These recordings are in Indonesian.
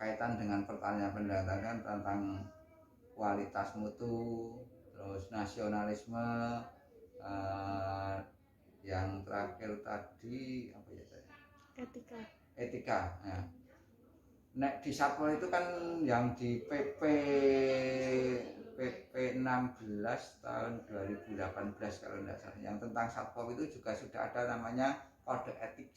kaitan dengan pertanyaan tentang kualitas mutu, terus nasionalisme, uh, yang terakhir tadi apa ya tadi? Etika. Ya. Nek di Satpol itu kan yang di PP 16 tahun 2018 kalau tidak salah, yang tentang Satpol itu juga sudah ada namanya kode etik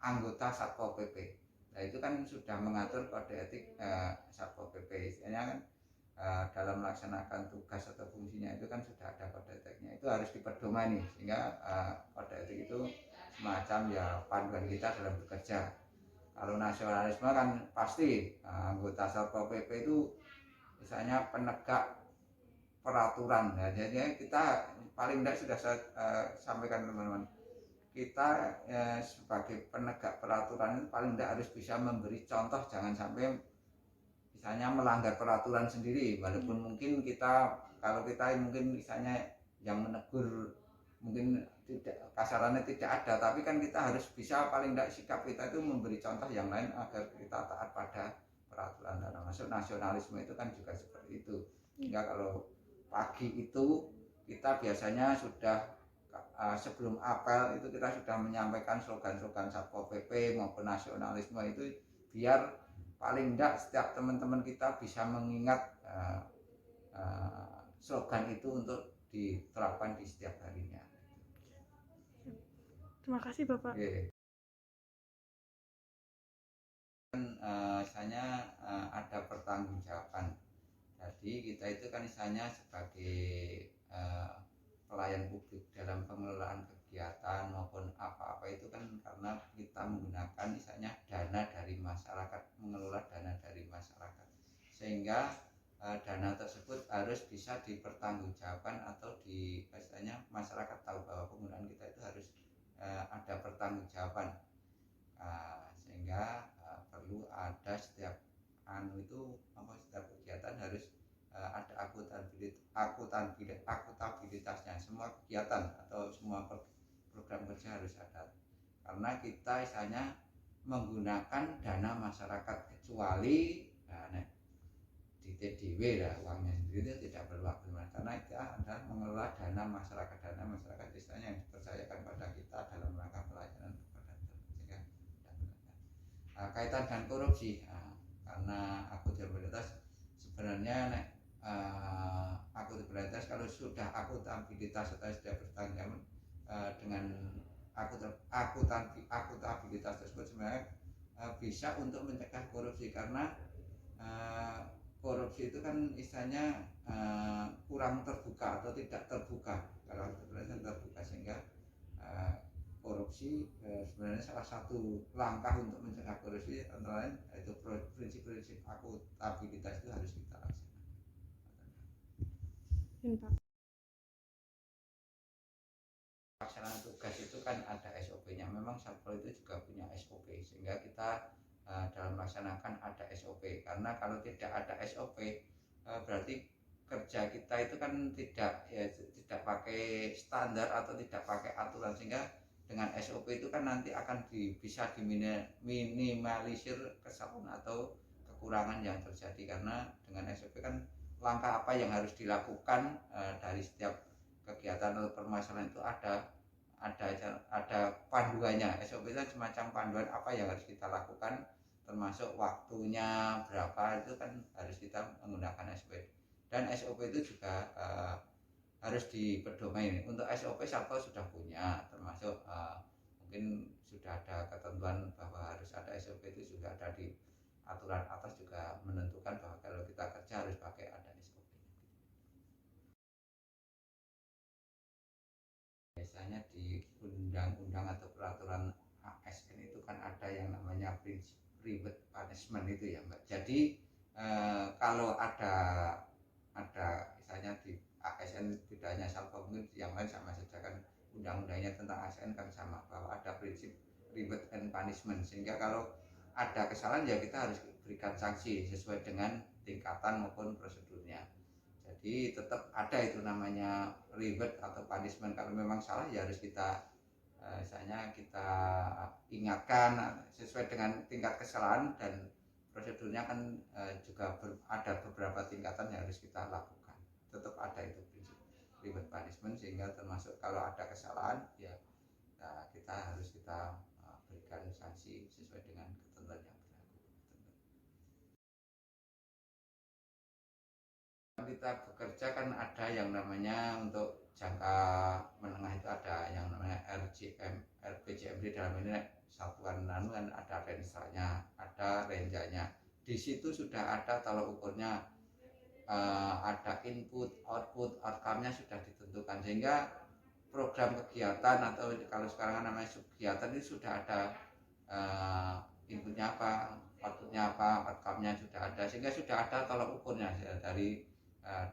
anggota Satpol PP. Nah itu kan sudah mengatur kode etik Satpol PP. Istilahnya kan dalam melaksanakan tugas atau fungsinya itu kan sudah ada kode etiknya. Itu harus diperdomani sehingga kode etik itu semacam ya panduan kita dalam bekerja. Kalau nasionalisme kan pasti anggota Satpol PP itu misalnya penegak peraturan. Ya, jadi kita paling tidak sudah saya sampaikan teman-teman, kita sebagai penegak peraturan itu paling tidak harus bisa memberi contoh, jangan sampai misalnya melanggar peraturan sendiri, walaupun mungkin kita kalau kita mungkin misalnya yang menegur mungkin tidak kasarannya tidak ada, tapi kan kita harus bisa paling tidak sikap kita itu memberi contoh yang lain agar kita taat pada peraturan. Dan masuk nasionalisme itu kan juga seperti itu. Hingga kalau pagi itu kita biasanya sudah sebelum apel itu kita sudah menyampaikan slogan-slogan Satpol PP maupun nasionalisme itu, biar paling tidak setiap teman-teman kita bisa mengingat slogan itu untuk diterapkan di setiap harinya. Terima kasih Bapak. Misalnya ada pertanggungjawaban. Jadi kita itu kan misalnya sebagai pelayan publik dalam pengelolaan kegiatan maupun apa-apa itu kan karena kita menggunakan misalnya dana dari masyarakat, mengelola dana dari masyarakat, sehingga dana tersebut harus bisa dipertanggungjawabkan atau misalnya masyarakat tahu bahwa penggunaan kita itu harus ada pertanggungjawaban, sehingga perlu ada setiap setiap kegiatan harus ada akuntabilitasnya. Semua kegiatan atau semua program kerja harus ada, karena kita misalnya menggunakan dana masyarakat, kecuali di TDW lah uangnya sendiri itu tidak berlaku, karena itu adalah mengelola dana masyarakat istilahnya yang dipercayakan pada kita dalam rangka pelayanan kepada masyarakat. Kaitan dengan korupsi, karena akuntabilitas sebenarnya akuntabilitas kalau sudah akuntabilitas atau sudah bertanggung dengan akuntabilitas tersebut sebenarnya bisa untuk mencegah korupsi, karena korupsi itu kan istilahnya kurang terbuka atau tidak terbuka. Kalau akuntabilitas terbuka, sehingga korupsi sebenarnya salah satu langkah untuk mencegah korupsi antara lain itu prinsip-prinsip akuntabilitas itu harus kita laksanakan. Pelaksanaan tugas itu kan ada SOP-nya. Memang Satpol itu juga punya SOP, sehingga kita dalam melaksanakan ada SOP. Karena kalau tidak ada SOP berarti kerja kita itu kan tidak pakai standar atau tidak pakai aturan, sehingga dengan SOP itu kan nanti akan bisa diminimalisir kesalahan atau kekurangan yang terjadi. Karena dengan SOP kan langkah apa yang harus dilakukan dari setiap kegiatan atau permasalahan itu ada panduannya. SOP itu semacam panduan apa yang harus kita lakukan, termasuk waktunya berapa, itu kan harus kita menggunakan SOP. Dan SOP itu juga harus dipedomani. Untuk SOP Satpol sudah punya, termasuk mungkin sudah ada ketentuan bahwa harus ada SOP, itu juga ada di aturan atas juga menentukan bahwa kalau kita kerja harus pakai ada SOP. Biasanya di undang-undang atau peraturan ASN itu kan ada yang namanya prinsip reward punishment itu ya Mbak. Jadi kalau ada misalnya di ASN, tidak hanya Satpol, mungkin yang lain sama saja kan, undang-undangnya tentang ASN kan sama, bahwa ada prinsip reward and punishment, sehingga kalau ada kesalahan ya kita harus berikan sanksi sesuai dengan tingkatan maupun prosedurnya. Jadi tetap ada itu namanya reward atau punishment. Kalau memang salah ya harus kita misalnya kita ingatkan sesuai dengan tingkat kesalahan dan prosedurnya kan juga ada beberapa tingkatan yang harus kita lakukan. Tetap ada itu prinsip reward punishment, sehingga termasuk kalau ada kesalahan ya, kita harus berikan sanksi sesuai dengan ketentuan yang berlaku. Kita bekerja kan ada yang namanya untuk jangka menengah itu ada yang namanya RPJMD, dalam ini satuan kan ada rensanya, ada renjanya. Di situ sudah ada tolak ukurnya, ada input, output, outcome-nya sudah ditentukan, sehingga program kegiatan atau kalau sekarang namanya subkegiatan itu sudah ada inputnya apa, outputnya apa, outcome-nya sudah ada, sehingga sudah ada tolak ukurnya. Dari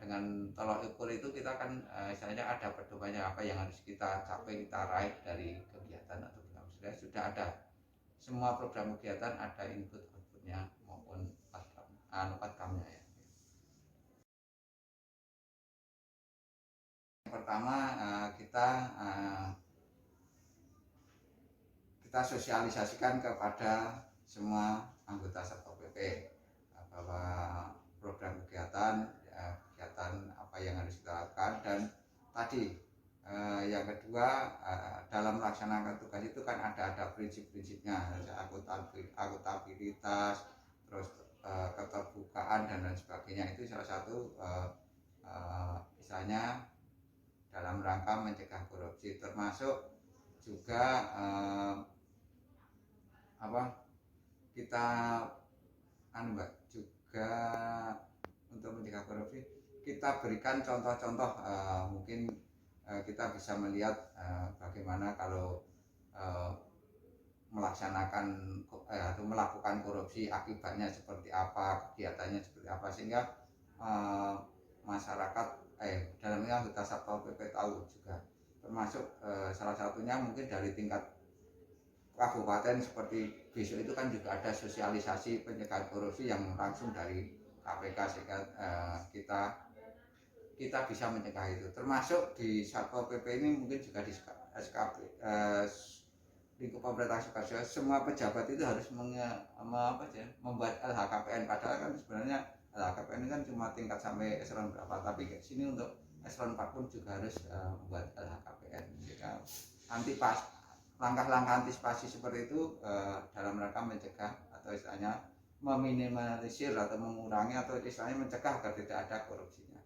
dengan tolak ukur itu kita kan istilahnya ada pedomannya apa yang harus kita capai, kita raih dari kegiatan atau program. Sudah ada semua program kegiatan, ada input outputnya maupun outcome-nya ya. Yang pertama kita sosialisasikan kepada semua anggota Satpol PP bahwa program kegiatan apa yang harus kita lakukan, dan tadi yang kedua dalam melaksanakan tugas itu kan ada prinsip-prinsipnya, akuntabilitas, terus keterbukaan dan lain sebagainya. Itu salah satu misalnya dalam rangka mencegah korupsi, termasuk juga kita juga untuk mencegah korupsi kita berikan contoh-contoh, mungkin kita bisa melihat bagaimana kalau melaksanakan atau melakukan korupsi akibatnya seperti apa, kegiatannya seperti apa, sehingga masyarakat dalamnya anggota Satpol PP tahu juga. Termasuk salah satunya mungkin dari tingkat kabupaten, seperti besok itu kan juga ada sosialisasi pencegahan korupsi yang langsung dari KPK, sehingga kita bisa mencegah itu. Termasuk di Satpol PP ini mungkin juga di SKP lingkup pemerintah Sukoharjo, semua pejabat itu harus membuat LHKPN, padahal kan sebenarnya LHKPN ini kan cuma tingkat sampai eselon berapa, tapi ke sini untuk eselon 4 pun juga harus membuat LHKPN, sehingga langkah-langkah antisipasi seperti itu dalam rangka mencegah atau istilahnya meminimalisir atau mengurangi atau istilahnya mencegah agar tidak ada korupsinya.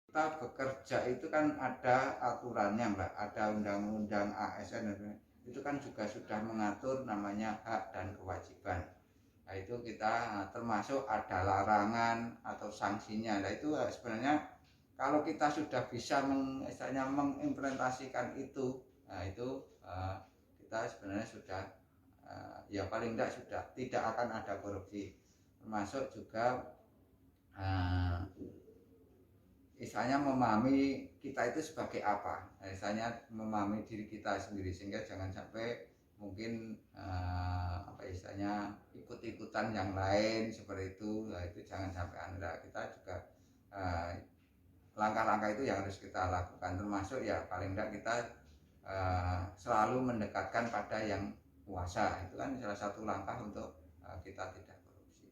Kita bekerja itu kan ada aturannya Mbak, ada undang-undang ASN, itu kan juga sudah mengatur namanya hak dan kewajiban. Nah itu kita termasuk ada larangan atau sanksinya. Nah itu sebenarnya kalau kita sudah bisa mengimplementasikan itu, nah itu kita sebenarnya sudah ya paling tidak sudah tidak akan ada korupsi. Termasuk juga misalnya memahami kita itu sebagai apa, misalnya memahami diri kita sendiri, sehingga jangan sampai mungkin istilahnya ikut-ikutan yang lain seperti itu. Nah, itu jangan sampai Anda. Kita juga langkah-langkah itu yang harus kita lakukan, termasuk ya paling tidak kita selalu mendekatkan pada yang kuasa. Itu kan salah satu langkah untuk kita tidak korupsi.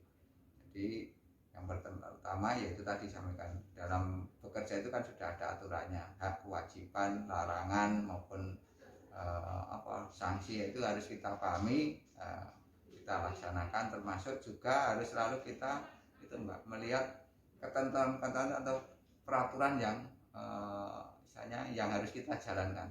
Jadi yang pertama yaitu tadi sampaikan, dalam bekerja itu kan sudah ada aturannya, hak, kewajiban, larangan maupun sanksi itu harus kita pahami, kita laksanakan. Termasuk juga harus selalu kita itu melihat ketentuan atau peraturan yang misalnya yang harus kita jalankan.